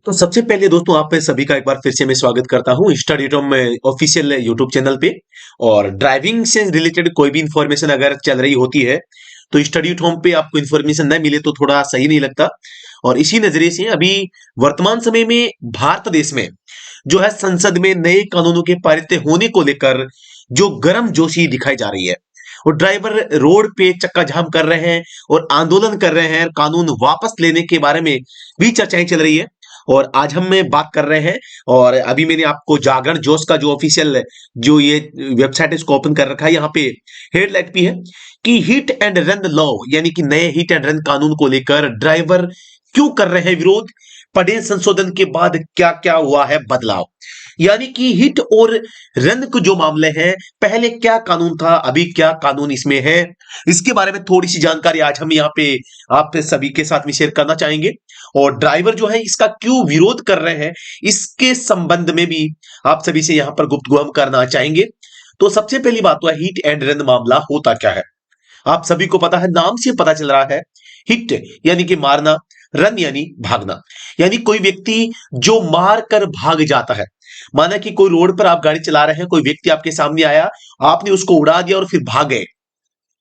तो सबसे पहले दोस्तों आप सभी का एक बार फिर से मैं स्वागत करता हूं स्टडी टॉम में ऑफिशियल यूट्यूब चैनल पे। और ड्राइविंग से रिलेटेड कोई भी इंफॉर्मेशन अगर चल रही होती है तो स्टडी टॉम पे आपको इंफॉर्मेशन न मिले तो थोड़ा सही नहीं लगता। और इसी नजरिए से अभी वर्तमान समय में भारत देश में जो है संसद में नए कानूनों के पारित होने को लेकर जो गर्म जोशी दिखाई जा रही है। और ड्राइवर रोड पे चक्का जाम कर रहे हैं और आंदोलन कर रहे हैं, कानून वापस लेने के बारे में भी चर्चाएं चल रही है। और आज हम में बात कर रहे हैं। और अभी मैंने आपको जागरण जोश का जो ऑफिशियल जो ये वेबसाइट है इसको ओपन कर रखा है। यहाँ पे हेडलाइट भी है कि हिट एंड रन लॉ यानी कि नए हिट एंड रन कानून को लेकर ड्राइवर क्यों कर रहे हैं विरोध, पढ़े संशोधन के बाद क्या क्या हुआ है बदलाव। यानी कि हिट और रन के जो मामले हैं, पहले क्या कानून था, अभी क्या कानून इसमें है, इसके बारे में थोड़ी सी जानकारी आज हम यहाँ पे आप सभी के साथ में शेयर करना चाहेंगे। और ड्राइवर जो है इसका क्यों विरोध कर रहे हैं, इसके संबंध में भी आप सभी से यहाँ पर गुफ्तगू हम करना चाहेंगे। तो सबसे पहली बात तो है हिट एंड रन मामला होता क्या है। आप सभी को पता है, नाम से पता चल रहा है। हिट यानी कि मारना, रन यानी भागना। यानी कोई व्यक्ति जो मार कर भाग जाता है। माना कि कोई रोड पर आप गाड़ी चला रहे हैं, कोई व्यक्ति आपके सामने आया, आपने उसको उड़ा दिया और फिर भाग गए।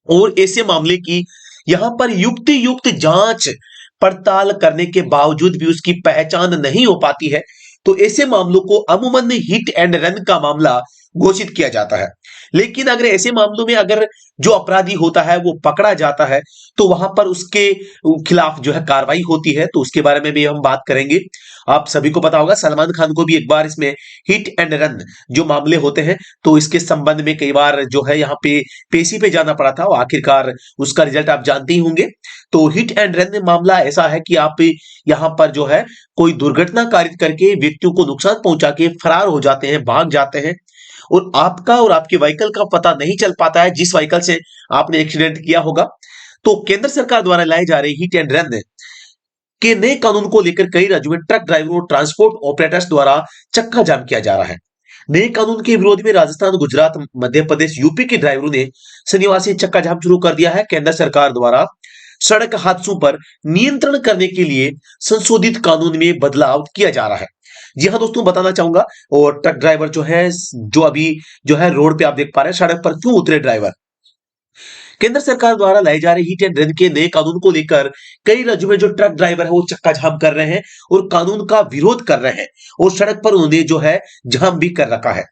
और ऐसे मामले की यहां पर युक्ति युक्त जांच पड़ताल करने के बावजूद भी उसकी पहचान नहीं हो पाती है, तो ऐसे मामलों को अमूमन हिट एंड रन का मामला घोषित किया जाता है। लेकिन अगर ऐसे मामलों में अगर जो अपराधी होता है वो पकड़ा जाता है तो वहां पर उसके खिलाफ जो है कार्रवाई होती है, तो उसके बारे में भी हम बात करेंगे। आप सभी को पता होगा सलमान खान को भी एक बार इसमें हिट एंड रन जो मामले होते हैं तो इसके संबंध में कई बार जो है यहाँ पे पेशी पे जाना पड़ा था और आखिरकार उसका रिजल्ट आप जानते ही होंगे। तो हिट एंड रन मामला ऐसा है कि आप यहाँ पर जो है कोई दुर्घटना कारित करके व्यक्तियों को नुकसान पहुंचा के फरार हो जाते हैं, भाग जाते हैं। और आपका और आपके व्हीकल का पता नहीं चल पाता है जिस व्हीकल से आपने एक्सीडेंट किया होगा। तो केंद्र सरकार द्वारा लाए जा रहे हिट एंड रन के नए कानून को लेकर कई राज्यों में ट्रक ड्राइवरों और ट्रांसपोर्ट ऑपरेटर्स द्वारा चक्का जाम किया जा रहा है। नए कानून के विरोध में राजस्थान, गुजरात, मध्य प्रदेश, यूपी के ड्राइवरों ने शनिवार से चक्का जाम शुरू कर दिया है। केंद्र सरकार द्वारा सड़क हादसों पर नियंत्रण करने के लिए संशोधित कानून में बदलाव किया जा रहा है। जी हाँ दोस्तों, बताना चाहूंगा। और ट्रक ड्राइवर जो है, जो अभी जो है रोड पे आप देख पा रहे हैं, सड़क पर क्यों उतरे ड्राइवर। केंद्र सरकार द्वारा लाए जा रहे हिट एंड रन के नए कानून को लेकर कई राज्यों में जो ट्रक ड्राइवर है वो चक्का जाम कर रहे हैं और कानून का विरोध कर रहे हैं। और सड़क पर उन्होंने जो है जाम भी कर रखा है।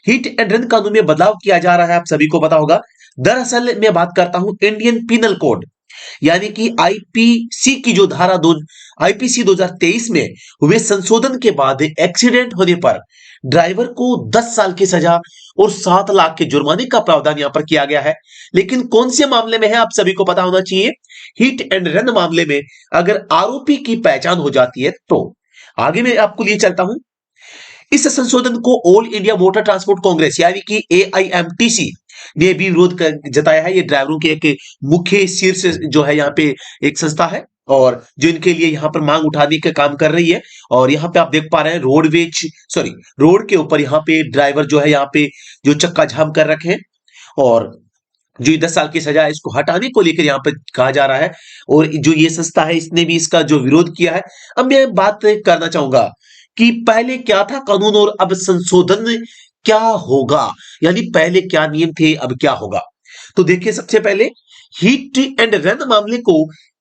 हिट एंड रन कानून में बदलाव किया जा रहा है, आप सभी को पता होगा। दरअसल मैं बात करता हूं इंडियन पिनल कोड यानी कि आईपीसी की जो धारा दो आईपीसी 2023 में हुए संशोधन के बाद एक्सीडेंट होने पर ड्राइवर को 10 साल की सजा और 7 लाख के जुर्माने का प्रावधान यहां पर किया गया है। लेकिन कौन से मामले में है आप सभी को पता होना चाहिए। हिट एंड रन मामले में अगर आरोपी की पहचान हो जाती है तो आगे मैं आपको लिए चलता हूं। इस संशोधन को all India motor transport Congress यानी कि एआईएमटीसी ने भी विरोध जताया है। ये ड्राइवरों के एक मुख्य शीर्ष जो है यहाँ पे एक संस्था है और जो इनके लिए यहाँ पर मांग उठाने का काम कर रही है। और यहाँ पे आप देख पा रहे हैं रोड के ऊपर यहाँ पे ड्राइवर जो है यहाँ पे जो चक्का जाम कर रखे हैं। और जो 10 साल की सजा है इसको हटाने को लेकर यहाँ पे कहा जा रहा है। और जो ये संस्था है इसने भी इसका जो विरोध किया है। अब मैं बात करना चाहूंगा कि पहले क्या था कानून और अब संशोधन क्या होगा, यानी पहले क्या नियम थे अब क्या होगा। तो देखिए, सबसे पहले हिट एंड रन मामले को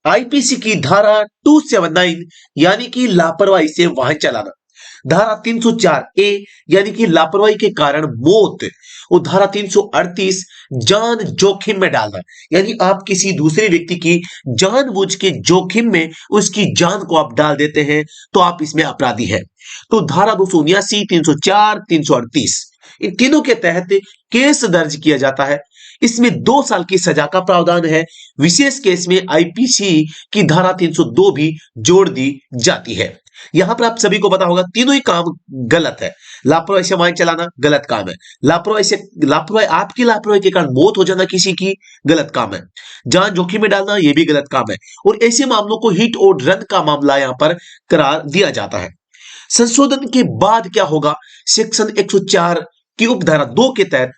आईपीसी की धारा 279 यानी कि लापरवाही से वाहन चलाना, धारा 304 ए यानी कि लापरवाही के कारण मौत, और धारा 338 जान जोखिम में डालना यानी आप किसी दूसरे व्यक्ति की जानबूझ के जोखिम में उसकी जान को आप डाल देते हैं तो आप इसमें अपराधी हैं। तो धारा 279, 304, 338 इन तीनों के तहत केस दर्ज किया जाता है। इसमें 2 साल की सजा का प्रावधान है। विशेष केस में आईपीसी की धारा 302 भी जोड़ दी जाती है। यहां पर आप सभी को पता होगा तीनों ही काम गलत है। लापरवाही से वाहन चलाना गलत काम है, लापरवाही आपकी लापरवाही के कारण मौत हो जाना किसी की गलत काम है, जान जोखिम में डालना यह भी गलत काम है। और ऐसे मामलों को हिट और रन का मामला यहां पर करार दिया जाता है। संशोधन के बाद क्या होगा, सेक्शन 104 की उपधारा 2 के तहत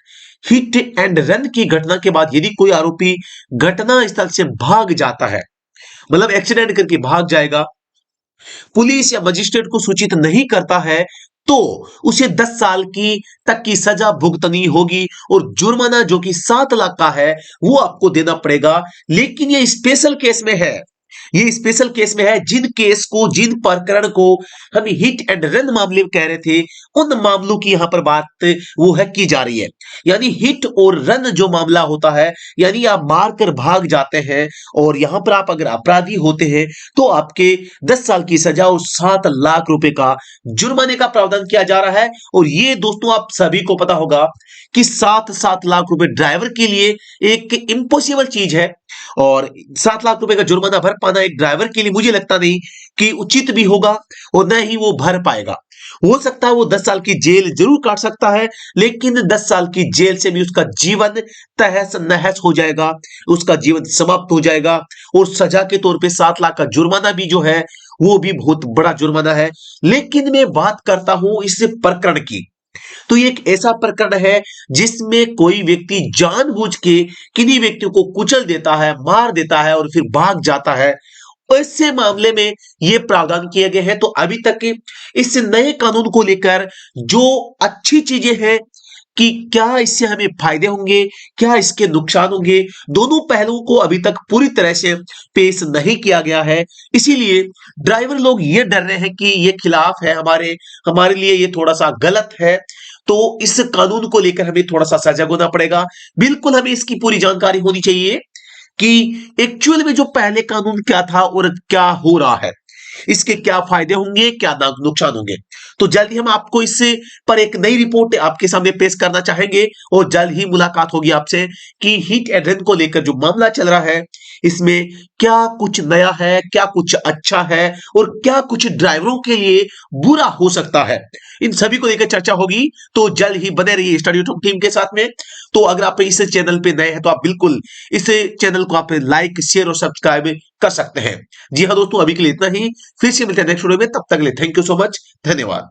हिट एंड रन की घटना के बाद यदि कोई आरोपी घटना स्थल से भाग जाता है, मतलब एक्सीडेंट करके भाग जाएगा, पुलिस या मजिस्ट्रेट को सूचित नहीं करता है तो उसे 10 साल की तक की सजा भुगतनी होगी और जुर्माना जो कि 7 लाख का है वो आपको देना पड़ेगा। लेकिन ये स्पेशल केस में है, ये स्पेशल केस में है। जिन केस को, जिन प्रकरण को हम हिट एंड रन मामले कह रहे थे, उन मामलों की यहां पर बात वो है की जा रही है। यानी हिट और रन जो मामला होता है, यानी आप मारकर भाग जाते हैं और यहां पर आप अगर अपराधी होते हैं तो आपके 10 साल की सजा और 7 लाख रुपए का जुर्माने का प्रावधान किया जा रहा है। और ये दोस्तों आप सभी को पता होगा कि 7-7 लाख रुपए ड्राइवर के लिए एक इम्पॉसिबल चीज है। और 7 लाख रुपए का जुर्माना भर पाना एक ड्राइवर के लिए मुझे लगता नहीं कि उचित भी होगा और न ही वो भर पाएगा। हो सकता है वो 10 साल की जेल जरूर काट सकता है, लेकिन 10 साल की जेल से भी उसका जीवन तहस नहस हो जाएगा, उसका जीवन समाप्त हो जाएगा। और सजा के तौर पे 7 लाख का जुर्माना भी जो है वो भी बहुत बड़ा जुर्माना है। लेकिन मैं बात करता हूं इस प्रकरण की, तो ये एक ऐसा प्रकरण है जिसमें कोई व्यक्ति जानबूझ के किन्हीं व्यक्तियों को कुचल देता है, मार देता है और फिर भाग जाता है। ऐसे मामले में ये प्रावधान किए गए हैं। तो अभी तक इस नए कानून को लेकर जो अच्छी चीजें हैं कि क्या इससे हमें फायदे होंगे, क्या इसके नुकसान होंगे, दोनों पहलुओं को अभी तक पूरी तरह से पेश नहीं किया गया है। इसीलिए ड्राइवर लोग ये डर रहे हैं कि ये खिलाफ है, हमारे हमारे लिए ये थोड़ा सा गलत है। तो इस कानून को लेकर हमें थोड़ा सा सजग होना पड़ेगा। बिल्कुल हमें इसकी पूरी जानकारी होनी चाहिए कि एक्चुअल में जो पहले कानून क्या था और क्या हो रहा है, इसके क्या फायदे होंगे, क्या नुकसान होंगे। तो जल्द ही हम आपको इससे पर एक नई रिपोर्ट आपके सामने पेश करना चाहेंगे और जल्द ही मुलाकात होगी आपसे कि हिट एंड रन को लेकर जो मामला चल रहा है इसमें क्या कुछ नया है, क्या कुछ अच्छा है और क्या कुछ ड्राइवरों के लिए बुरा हो सकता है। इन सभी को लेकर चर्चा होगी। तो जल्द ही बने रहिए स्टडी टॉक टीम के साथ में। तो अगर आप इस चैनल पे नए हैं तो आप बिल्कुल इस चैनल को आप लाइक, शेयर और सब्सक्राइब कर सकते हैं। जी हाँ दोस्तों, अभी के लिए इतना ही। फिर से मिलते हैं नेक्स्ट वीडियो में, तब तक के लिए थैंक यू सो मच, धन्यवाद।